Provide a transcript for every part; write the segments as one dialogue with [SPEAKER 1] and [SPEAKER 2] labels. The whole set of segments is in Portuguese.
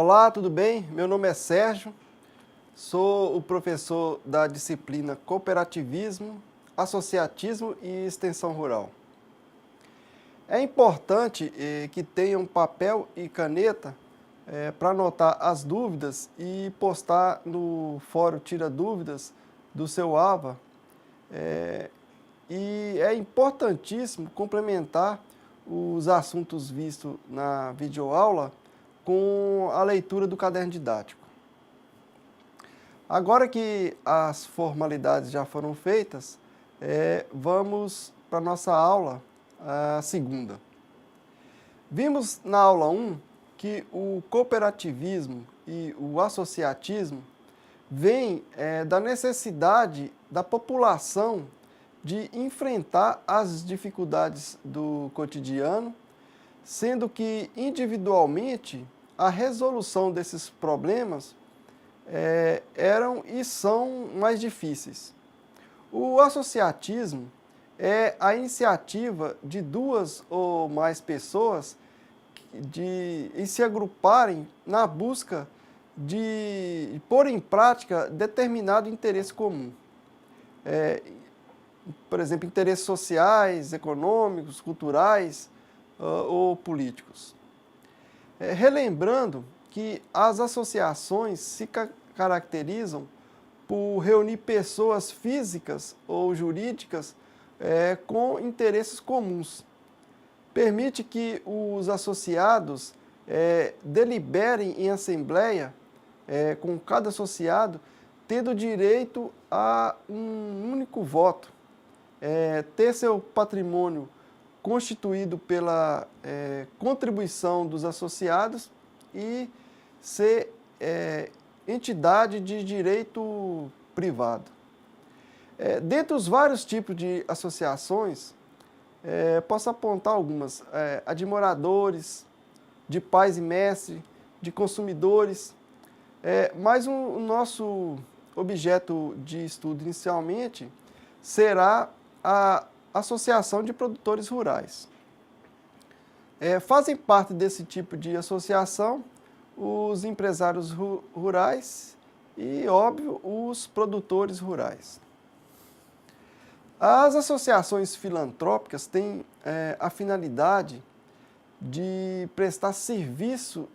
[SPEAKER 1] Olá, tudo bem? Meu nome é Sérgio, sou o professor da disciplina Cooperativismo, Associatismo e Extensão Rural. É importante que tenham papel e caneta para anotar as dúvidas e postar no fórum Tira Dúvidas do seu AVA. E é importantíssimo complementar os assuntos vistos na videoaula com a leitura do caderno didático. Agora que as formalidades já foram feitas, vamos para a nossa aula, a segunda. Vimos na aula 1 que o cooperativismo e o associatismo vêm da necessidade da população de enfrentar as dificuldades do cotidiano, sendo que individualmente a resolução desses problemas eram e são mais difíceis. O associatismo é a iniciativa de duas ou mais pessoas em se agruparem na busca de pôr em prática determinado interesse comum. Por exemplo, interesses sociais, econômicos, culturais ou políticos. Relembrando que as associações se caracterizam por reunir pessoas físicas ou jurídicas com interesses comuns. Permite que os associados deliberem em assembleia, com cada associado tendo direito a um único voto, ter seu patrimônio constituído pela contribuição dos associados e ser entidade de direito privado. Dentre os vários tipos de associações, posso apontar algumas: a de moradores, de pais e mestres, de consumidores, mas o nosso objeto de estudo inicialmente será a Associação de Produtores Rurais. Fazem parte desse tipo de associação os empresários rurais e, óbvio, os produtores rurais. As associações filantrópicas têm a finalidade de prestar serviço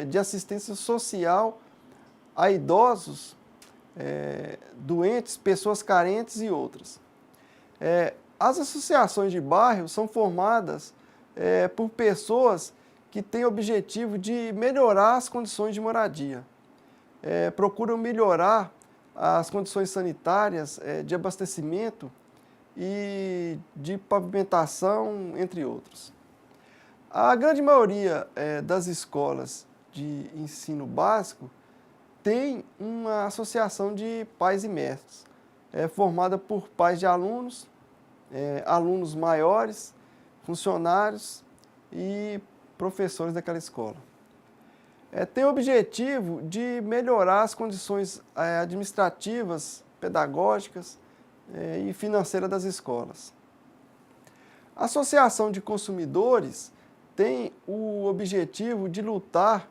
[SPEAKER 1] de assistência social a idosos, doentes, pessoas carentes e outras. As associações de bairro são formadas por pessoas que têm o objetivo de melhorar as condições de moradia. Procuram melhorar as condições sanitárias, de abastecimento e de pavimentação, entre outros. A grande maioria das escolas de ensino básico tem uma associação de pais e mestres, formada por pais de alunos, alunos maiores, funcionários e professores daquela escola. Tem o objetivo de melhorar as condições administrativas, pedagógicas e financeiras das escolas. A Associação de Consumidores tem o objetivo de lutar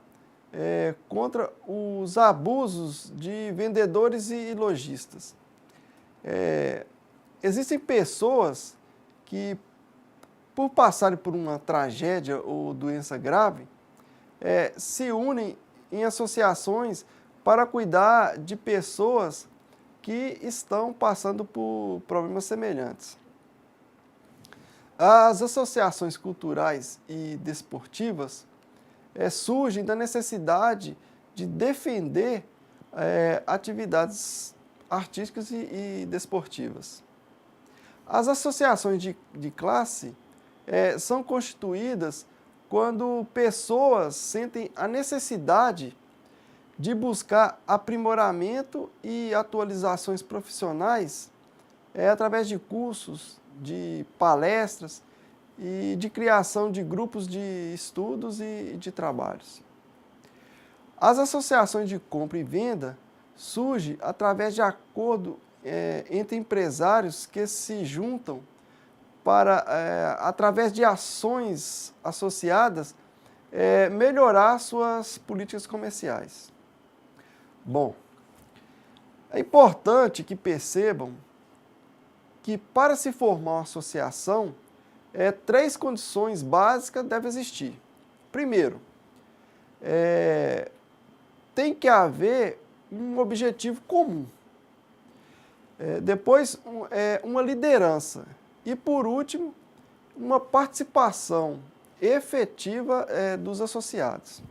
[SPEAKER 1] contra os abusos de vendedores e lojistas. Existem pessoas que, por passarem por uma tragédia ou doença grave, se unem em associações para cuidar de pessoas que estão passando por problemas semelhantes. As associações culturais e desportivas surgem da necessidade de defender atividades artísticas e desportivas. As associações de classe são constituídas quando pessoas sentem a necessidade de buscar aprimoramento e atualizações profissionais através de cursos, de palestras e de criação de grupos de estudos e de trabalhos. As associações de compra e venda surgem através de acordo entre empresários que se juntam para, através de ações associadas, melhorar suas políticas comerciais. Bom, é importante que percebam que para se formar uma associação, 3 condições básicas devem existir. Primeiro, tem que haver um objetivo comum. Depois, uma liderança. E, por último, uma participação efetiva dos associados.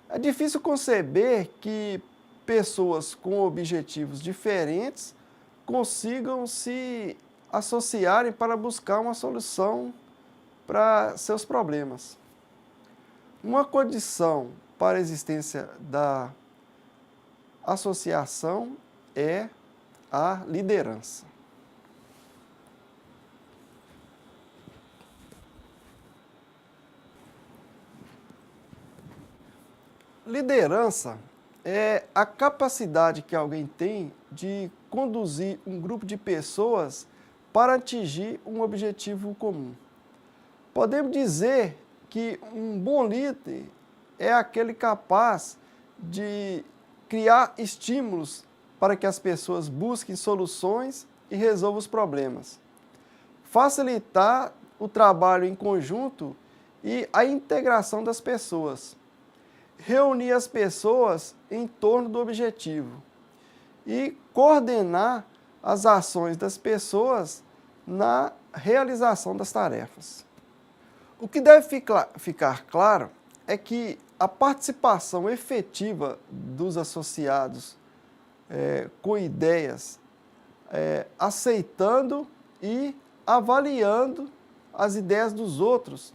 [SPEAKER 1] É difícil conceber que pessoas com objetivos diferentes consigam se associarem para buscar uma solução para seus problemas. Uma condição para a existência da associação é a liderança. Liderança é a capacidade que alguém tem de conduzir um grupo de pessoas para atingir um objetivo comum. Podemos dizer que um bom líder é aquele capaz de criar estímulos para que as pessoas busquem soluções e resolvam os problemas. Facilitar o trabalho em conjunto e a integração das pessoas. Reunir as pessoas em torno do objetivo e coordenar as ações das pessoas na realização das tarefas. O que deve ficar claro é que a participação efetiva dos associados com ideias, aceitando e avaliando as ideias dos outros,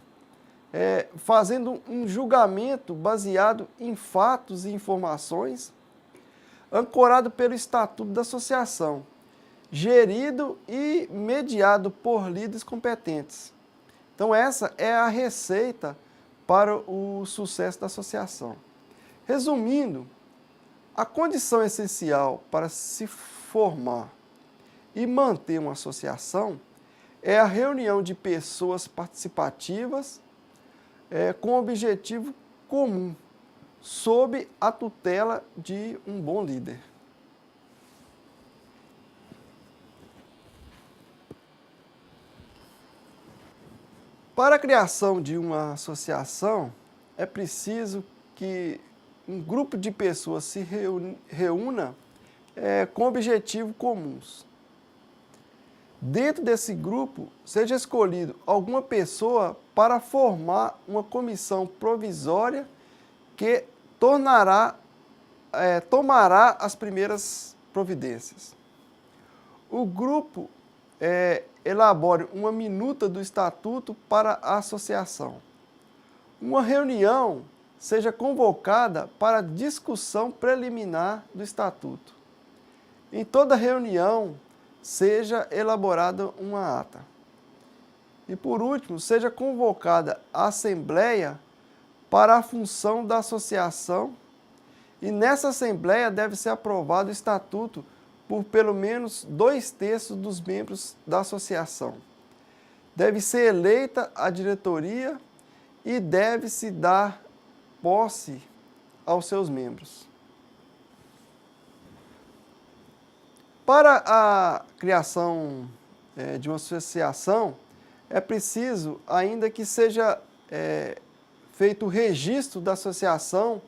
[SPEAKER 1] fazendo um julgamento baseado em fatos e informações, ancorado pelo Estatuto da Associação, gerido e mediado por líderes competentes. Então, essa é a receita para o sucesso da associação. Resumindo, a condição essencial para se formar e manter uma associação é a reunião de pessoas participativas com objetivo comum, sob a tutela de um bom líder. Para a criação de uma associação, é preciso que um grupo de pessoas se reúna com objetivos comuns. Dentro desse grupo, seja escolhido alguma pessoa para formar uma comissão provisória que tomará as primeiras providências. O grupo elabore uma minuta do estatuto para a associação. Uma reunião seja convocada para discussão preliminar do estatuto. Em toda reunião, seja elaborada uma ata. E, por último, seja convocada a assembleia para a função da associação e nessa assembleia deve ser aprovado o estatuto por pelo menos 2/3 dos membros da associação. Deve ser eleita a diretoria e deve-se dar posse aos seus membros. Para a criação de uma associação, é preciso ainda que seja feito o registro da associação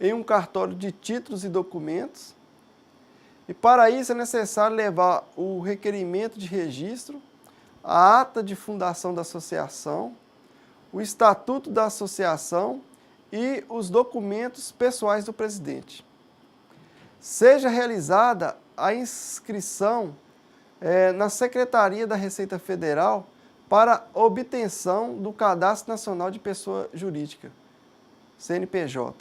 [SPEAKER 1] em um cartório de títulos e documentos. E para isso é necessário levar o requerimento de registro, a ata de fundação da associação, o estatuto da associação e os documentos pessoais do presidente. Seja realizada a inscrição na Secretaria da Receita Federal para obtenção do Cadastro Nacional de Pessoa Jurídica, CNPJ.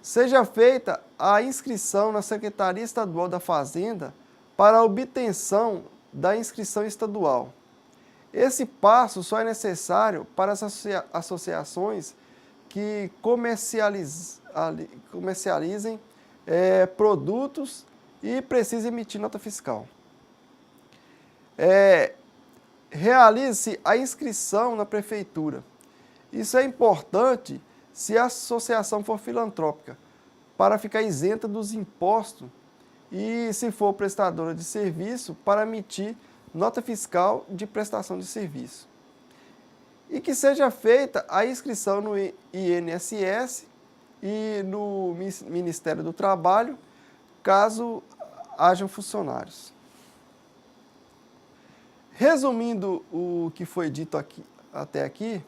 [SPEAKER 1] Seja feita a inscrição na Secretaria Estadual da Fazenda para a obtenção da inscrição estadual. Esse passo só é necessário para as associações que comercializem produtos e precisem emitir nota fiscal. Realize-se a inscrição na prefeitura Isso é importante se a associação for filantrópica, para ficar isenta dos impostos e, se for prestadora de serviço, para emitir nota fiscal de prestação de serviço. E que seja feita a inscrição no INSS e no Ministério do Trabalho, caso hajam funcionários. Resumindo o que foi dito até aqui,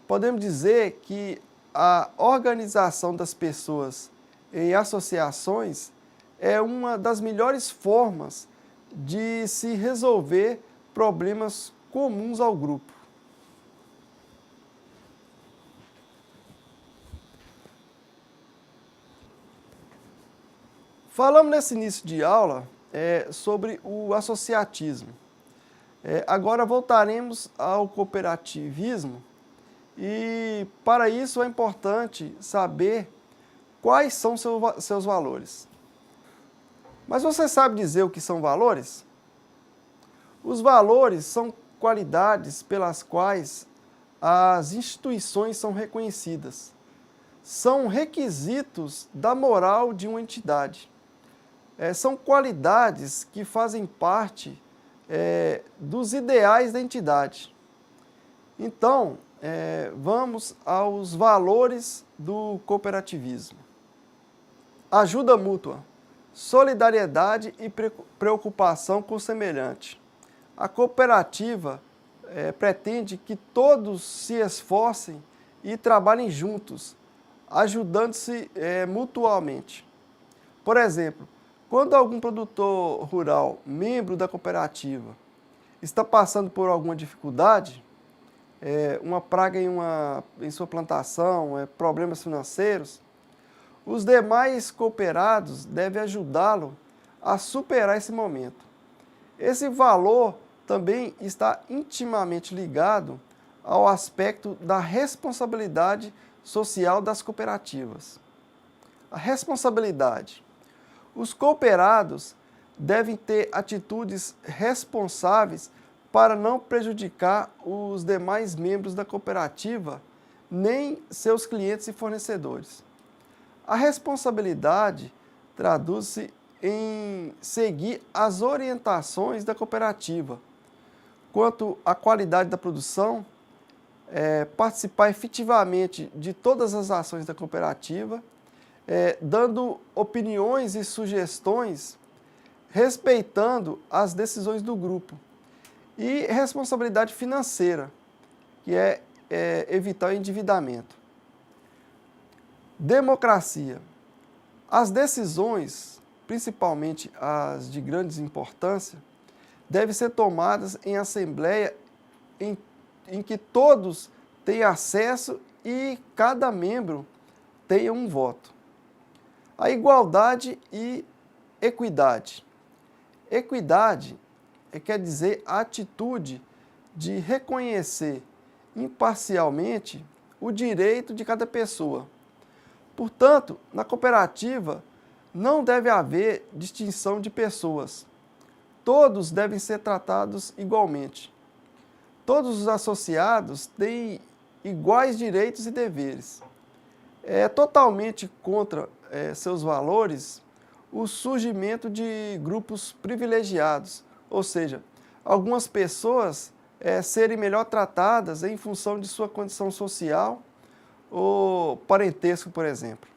[SPEAKER 1] podemos dizer que a organização das pessoas em associações é uma das melhores formas de se resolver problemas comuns ao grupo. Falamos nesse início de aula sobre o associatismo. Agora voltaremos ao cooperativismo e, para isso, é importante saber quais são seus valores. Mas você sabe dizer o que são valores? Os valores são qualidades pelas quais as instituições são reconhecidas. São requisitos da moral de uma entidade. São qualidades que fazem parte dos ideais da entidade. Então, vamos aos valores do cooperativismo. Ajuda mútua, solidariedade e preocupação com o semelhante. A cooperativa pretende que todos se esforcem e trabalhem juntos, ajudando-se mutuamente. Por exemplo, quando algum produtor rural, membro da cooperativa, está passando por alguma dificuldade, uma praga em sua plantação, problemas financeiros, os demais cooperados devem ajudá-lo a superar esse momento. Esse valor também está intimamente ligado ao aspecto da responsabilidade social das cooperativas. A responsabilidade. Os cooperados devem ter atitudes responsáveis para não prejudicar os demais membros da cooperativa, nem seus clientes e fornecedores. A responsabilidade traduz-se em seguir as orientações da cooperativa quanto à qualidade da produção, participar efetivamente de todas as ações da cooperativa, dando opiniões e sugestões, respeitando as decisões do grupo. E responsabilidade financeira, que é evitar o endividamento. Democracia. As decisões, principalmente as de grande importância, devem ser tomadas em assembleia em que todos têm acesso e cada membro tenha um voto. A igualdade e equidade. Equidade quer dizer a atitude de reconhecer imparcialmente o direito de cada pessoa. Portanto, na cooperativa não deve haver distinção de pessoas. Todos devem ser tratados igualmente. Todos os associados têm iguais direitos e deveres. É totalmente contra seus valores o surgimento de grupos privilegiados, ou seja, algumas pessoas serem melhor tratadas em função de sua condição social ou parentesco, por exemplo.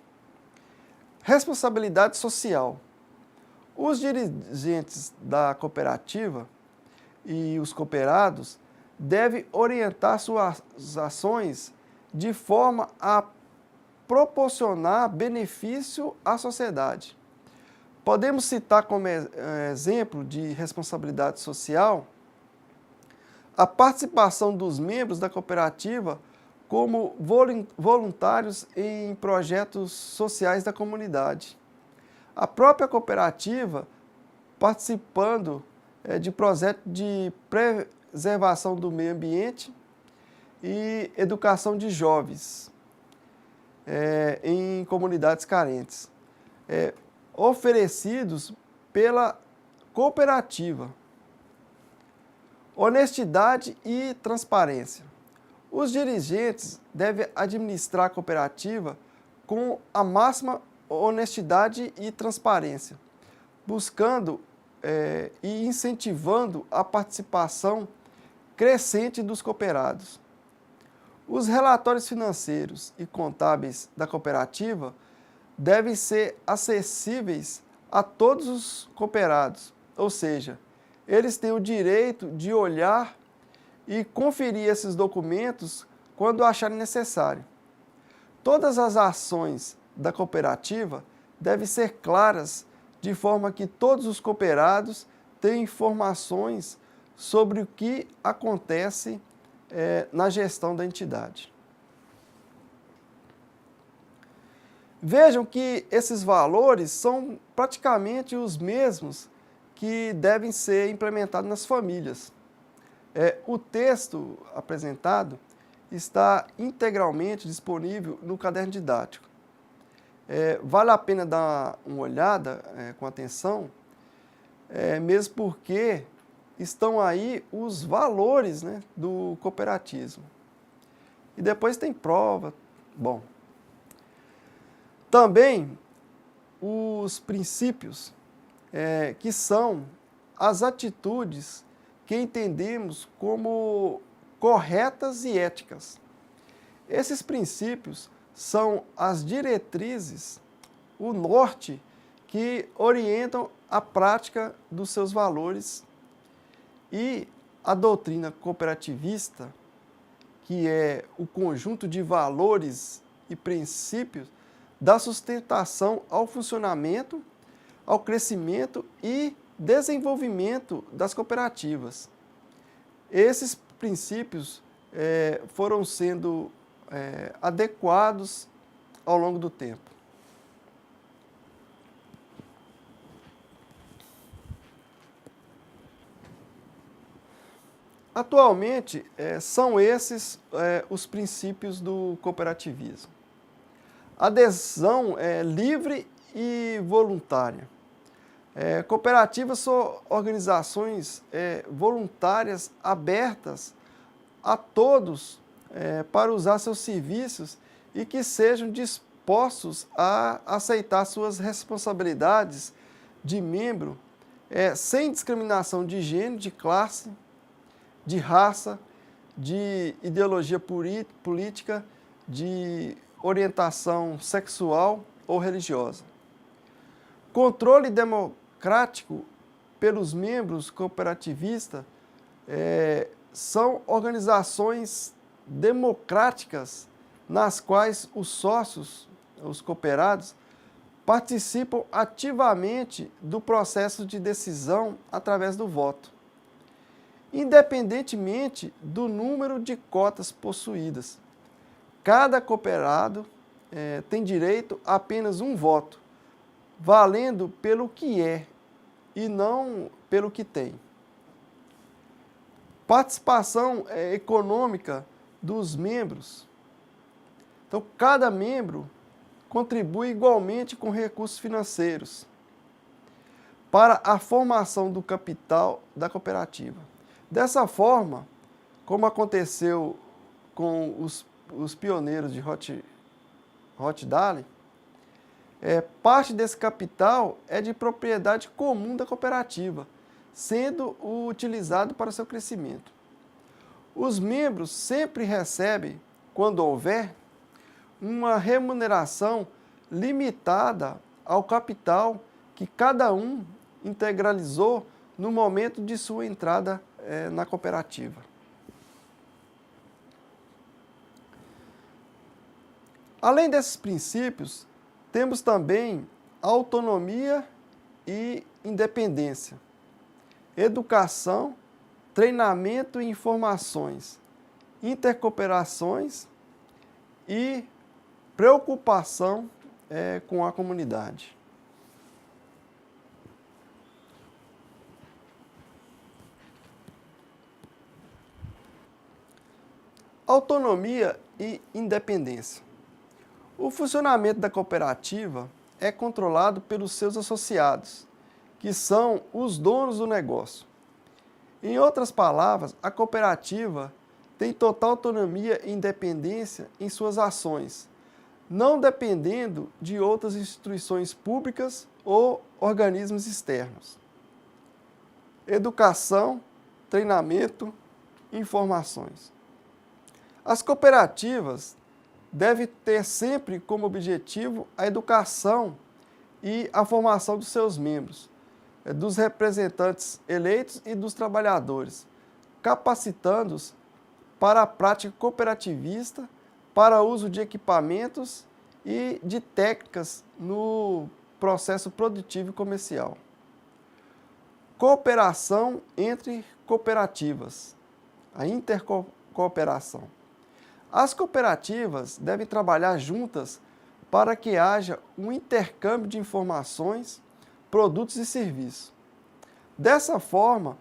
[SPEAKER 1] Responsabilidade social. Os dirigentes da cooperativa e os cooperados devem orientar suas ações de forma a proporcionar benefício à sociedade. Podemos citar como exemplo de responsabilidade social a participação dos membros da cooperativa como voluntários em projetos sociais da comunidade. A própria cooperativa participando de projetos de preservação do meio ambiente e educação de jovens em comunidades carentes, oferecidos pela cooperativa. Honestidade e transparência. Os dirigentes devem administrar a cooperativa com a máxima honestidade e transparência, buscando e incentivando a participação crescente dos cooperados. Os relatórios financeiros e contábeis da cooperativa devem ser acessíveis a todos os cooperados, ou seja, eles têm o direito de olhar e conferir esses documentos quando acharem necessário. Todas as ações da cooperativa devem ser claras, de forma que todos os cooperados tenham informações sobre o que acontece na gestão da entidade. Vejam que esses valores são praticamente os mesmos que devem ser implementados nas famílias. O texto apresentado está integralmente disponível no caderno didático. Vale a pena dar uma olhada com atenção, mesmo porque estão aí os valores, né, do cooperativismo. E depois tem prova. Bom, também os princípios, que são as atitudes que entendemos como corretas e éticas. Esses princípios são as diretrizes, o norte que orientam a prática dos seus valores, e a doutrina cooperativista, que é o conjunto de valores e princípios da sustentação ao funcionamento, ao crescimento e desenvolvimento das cooperativas. Esses princípios foram sendo adequados ao longo do tempo. Atualmente, são esses os princípios do cooperativismo. Adesão livre e voluntária. Cooperativas são organizações voluntárias abertas a todos para usar seus serviços e que sejam dispostos a aceitar suas responsabilidades de membro sem discriminação de gênero, de classe, de raça, de ideologia política, de orientação sexual ou religiosa. Controle democrático pelos membros cooperativistas são organizações democráticas nas quais os sócios, os cooperados, participam ativamente do processo de decisão através do voto, independentemente do número de cotas possuídas. Cada cooperado tem direito a apenas um voto, valendo pelo que é e não pelo que tem. Participação econômica dos membros. Então, cada membro contribui igualmente com recursos financeiros para a formação do capital da cooperativa. Dessa forma, como aconteceu com os pioneiros de Rochdale, parte desse capital é de propriedade comum da cooperativa, sendo utilizado para seu crescimento. Os membros sempre recebem, quando houver, uma remuneração limitada ao capital que cada um integralizou no momento de sua entrada na cooperativa. Além desses princípios, temos também autonomia e independência, educação, treinamento e informações, intercooperações e preocupação com a comunidade. Autonomia e independência. O funcionamento da cooperativa é controlado pelos seus associados, que são os donos do negócio. Em outras palavras, a cooperativa têm total autonomia e independência em suas ações, não dependendo de outras instituições públicas ou organismos externos. Educação, treinamento, informações. As cooperativas devem ter sempre como objetivo a educação e a formação dos seus membros, dos representantes eleitos e dos trabalhadores, capacitando-os para a prática cooperativista, para o uso de equipamentos e de técnicas no processo produtivo e comercial. Cooperação entre cooperativas, a intercooperação. As cooperativas devem trabalhar juntas para que haja um intercâmbio de informações, produtos e serviços. Dessa forma,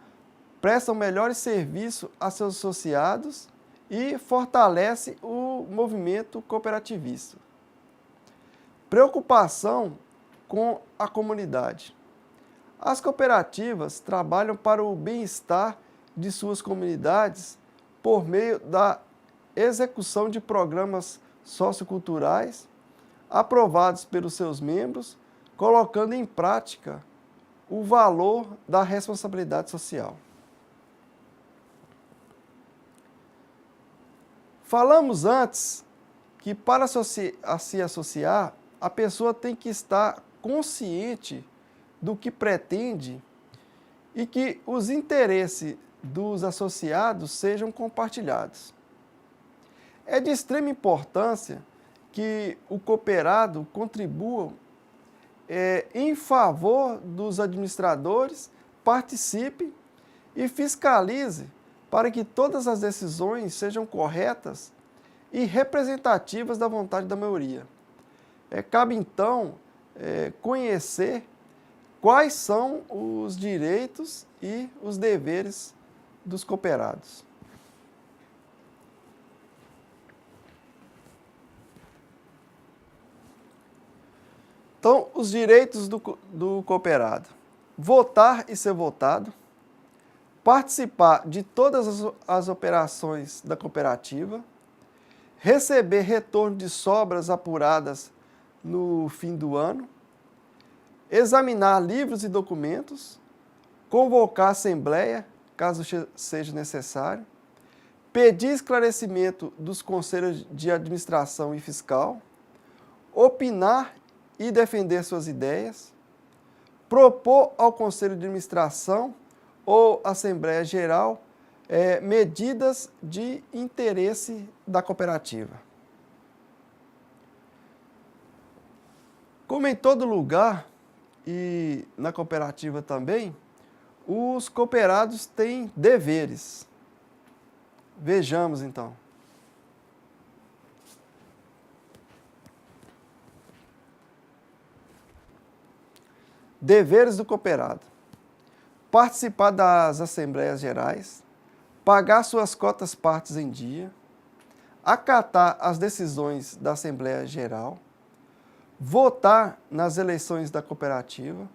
[SPEAKER 1] prestam melhores serviços a seus associados e fortalece o movimento cooperativista. Preocupação com a comunidade. As cooperativas trabalham para o bem-estar de suas comunidades por meio da execução de programas socioculturais aprovados pelos seus membros, colocando em prática o valor da responsabilidade social. Falamos antes que para se associar, a pessoa tem que estar consciente do que pretende e que os interesses dos associados sejam compartilhados. É de extrema importância que o cooperado contribua em favor dos administradores, participe e fiscalize para que todas as decisões sejam corretas e representativas da vontade da maioria. Cabe, então, conhecer quais são os direitos e os deveres dos cooperados. Então, os direitos do cooperado: votar e ser votado, participar de todas as operações da cooperativa, receber retorno de sobras apuradas no fim do ano, examinar livros e documentos, convocar a assembleia, caso seja necessário, pedir esclarecimento dos conselhos de administração e fiscal, opinar e defender suas ideias, propor ao Conselho de Administração ou Assembleia Geral medidas de interesse da cooperativa. Como em todo lugar, e na cooperativa também, os cooperados têm deveres. Vejamos então. Deveres do cooperado: participar das assembleias gerais, pagar suas cotas partes em dia, acatar as decisões da Assembleia Geral, votar nas eleições da cooperativa,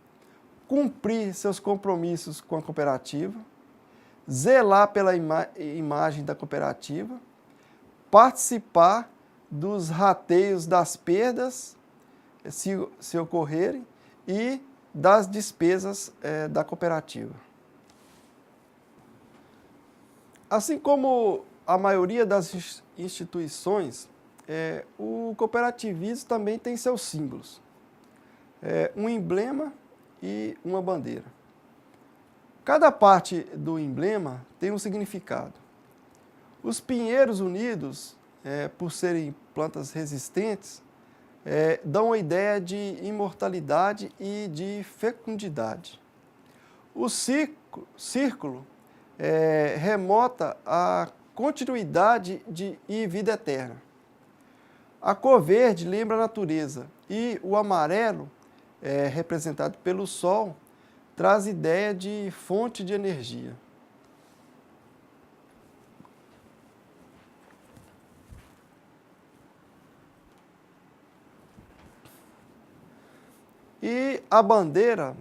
[SPEAKER 1] cumprir seus compromissos com a cooperativa, zelar pela imagem da cooperativa, participar dos rateios das perdas, se ocorrerem, e das despesas da cooperativa. Assim como a maioria das instituições, o cooperativismo também tem seus símbolos. Um emblema e uma bandeira. Cada parte do emblema tem um significado. Os pinheiros unidos, por serem plantas resistentes, dão a ideia de imortalidade e de fecundidade. O círculo remota a continuidade e vida eterna. A cor verde lembra a natureza e o amarelo, representado pelo sol, traz ideia de fonte de energia. E a bandeira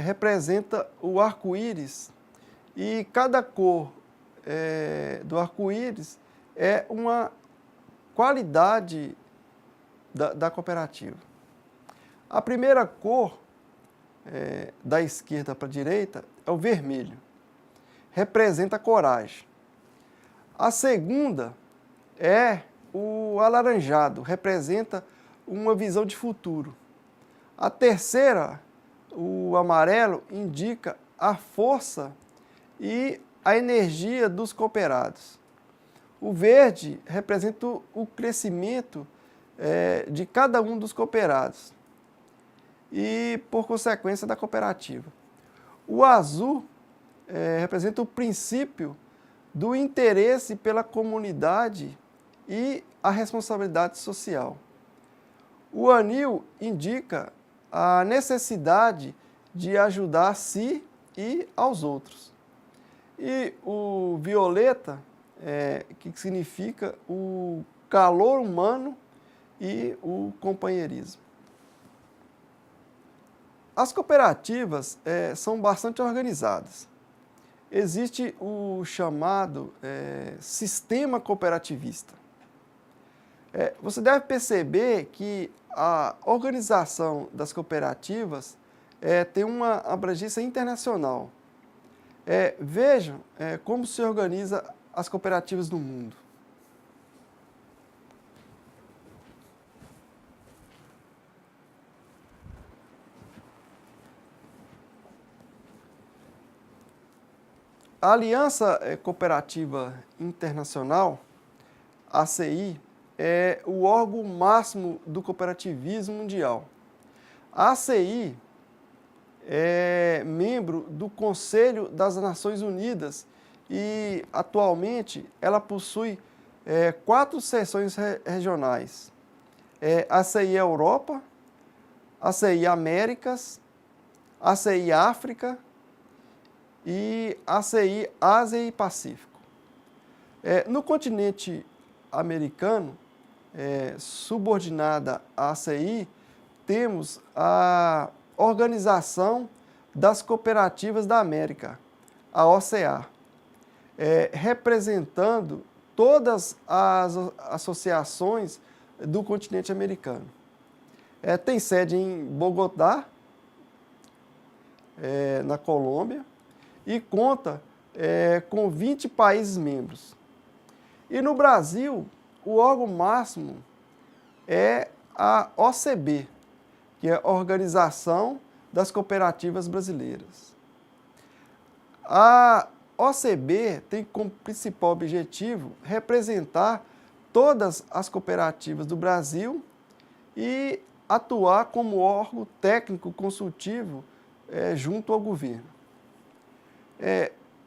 [SPEAKER 1] representa o arco-íris, e cada cor do arco-íris é uma qualidade da cooperativa. A primeira cor, da esquerda para a direita, é o vermelho. Representa a coragem. A segunda é o alaranjado, representa uma visão de futuro. A terceira, o amarelo, indica a força e a energia dos cooperados. O verde representa o crescimento de cada um dos cooperados e, por consequência, da cooperativa. O azul representa o princípio do interesse pela comunidade e a responsabilidade social. O anil indica a necessidade de ajudar a si e aos outros. E o violeta, que significa o calor humano e o companheirismo. As cooperativas são bastante organizadas. Existe o chamado sistema cooperativista. Você deve perceber que a organização das cooperativas tem uma abrangência internacional. Vejam como se organiza as cooperativas no mundo. A Aliança Cooperativa Internacional, ACI, é o órgão máximo do cooperativismo mundial. A ACI é membro do Conselho das Nações Unidas e, atualmente, ela possui 4 seções regionais. ACI Europa, ACI Américas, ACI África e ACI Ásia e Pacífico. No continente americano, subordinada à ACI, temos a Organização das Cooperativas da América, a OCA, representando todas as associações do continente americano. Tem sede em Bogotá, na Colômbia, e conta com 20 países membros. E no Brasil, o órgão máximo é a OCB, que é a Organização das Cooperativas Brasileiras. A OCB tem como principal objetivo representar todas as cooperativas do Brasil e atuar como órgão técnico consultivo junto ao governo.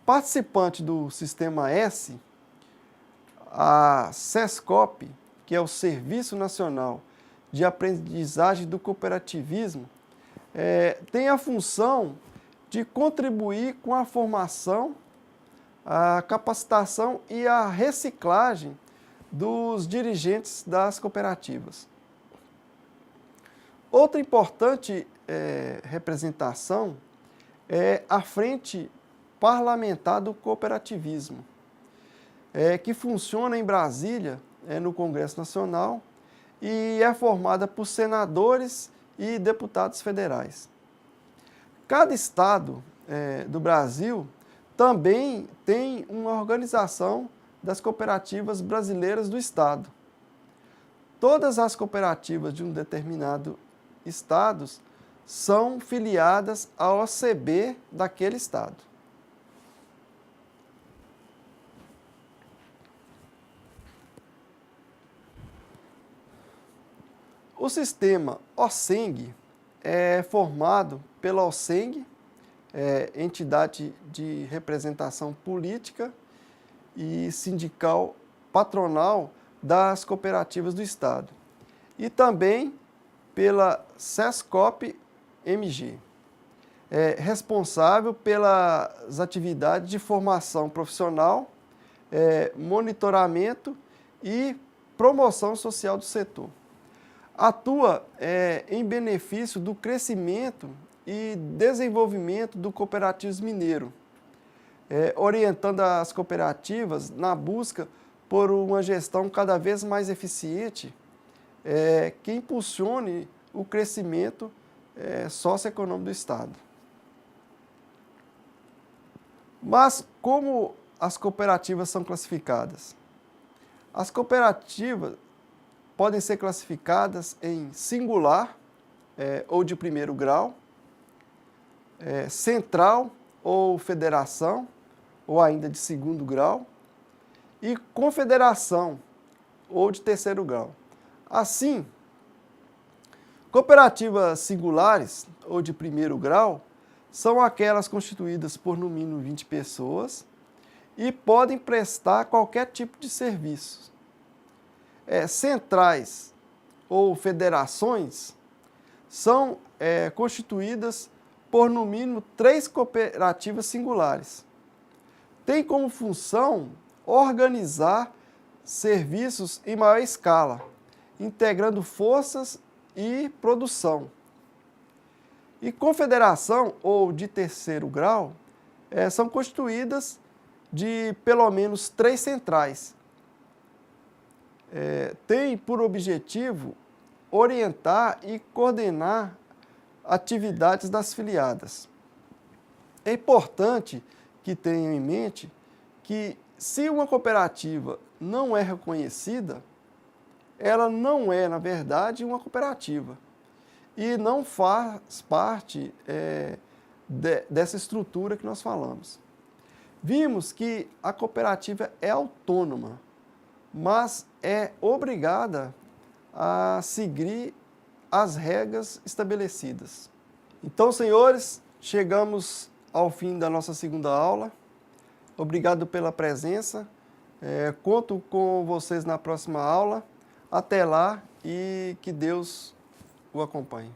[SPEAKER 1] Participante do Sistema S, a SESCOP, que é o Serviço Nacional de Aprendizagem do Cooperativismo, tem a função de contribuir com a formação, a capacitação e a reciclagem dos dirigentes das cooperativas. Outra importante representação é a Frente Parlamentar do Cooperativismo, que funciona em Brasília, no Congresso Nacional, e é formada por senadores e deputados federais. Cada estado do Brasil também tem uma organização das cooperativas brasileiras do estado. Todas as cooperativas de um determinado estado são filiadas à OCB daquele estado. O sistema OCENG é formado pela OCENG, entidade de representação política e sindical patronal das cooperativas do Estado, e também pela SESCOP-MG, responsável pelas atividades de formação profissional, monitoramento e promoção social do setor. Atua em benefício do crescimento e desenvolvimento do cooperativismo mineiro orientando as cooperativas na busca por uma gestão cada vez mais eficiente, que impulsione o crescimento socioeconômico do Estado. Mas como as cooperativas são classificadas? As cooperativas podem ser classificadas em singular, ou de primeiro grau, central ou federação, ou ainda de segundo grau, e confederação, ou de terceiro grau. Assim, cooperativas singulares, ou de primeiro grau, são aquelas constituídas por no mínimo 20 pessoas e podem prestar qualquer tipo de serviço. Centrais ou federações são constituídas por no mínimo 3 cooperativas singulares. Tem como função organizar serviços em maior escala, integrando forças e produção. E confederação, ou de terceiro grau, são constituídas de pelo menos 3 centrais. Tem por objetivo orientar e coordenar atividades das filiadas. É importante que tenham em mente que, se uma cooperativa não é reconhecida, ela não é, na verdade, uma cooperativa e não faz parte dessa estrutura que nós falamos. Vimos que a cooperativa é autônoma, mas é obrigada a seguir as regras estabelecidas. Então, senhores, chegamos ao fim da nossa segunda aula. Obrigado pela presença. Conto com vocês na próxima aula. Até lá e que Deus o acompanhe.